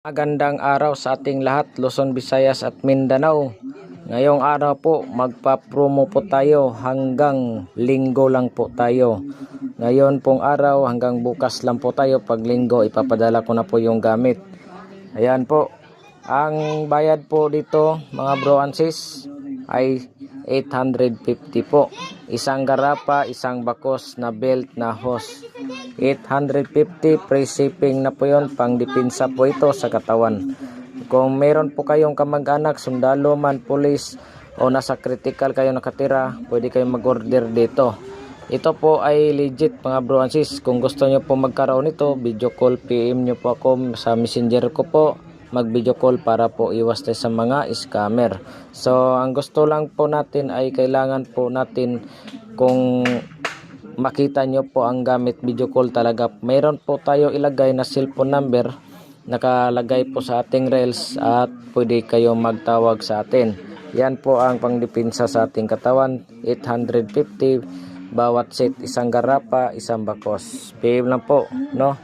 Magandang araw sa ating lahat, Luzon, Visayas at Mindanao. Ngayong araw po, magpa-promo po tayo hanggang linggo lang po tayo. Ngayon pong araw hanggang bukas lang po tayo. Pag linggo, ipapadala ko na po yung gamit. Ayan po, ang bayad po dito mga bro and sis ay 850 po. Isang garapa, isang bakos na belt na hose. 850 free shipping na po yun, pang depensa po ito sa katawan. Kung meron po kayong kamag-anak, sundalo man, pulis o nasa critical kayo nakatira, pwede kayong mag-order dito. Ito po ay legit mga bro and sis. Kung gusto nyo po magkaroon nito, video call, PM nyo po ako sa messenger ko po, mag video call para po iwas tayo sa mga scammer. So ang gusto lang po natin ay kailangan po natin kung makita nyo po ang gamit video call talaga. Mayroon po tayo ilagay na cellphone number nakalagay po sa ating reels at pwede kayo magtawag sa atin. Yan po ang pangdepensa sa ating katawan. 850 bawat set, isang garapa, isang bakos. PM lang po, no?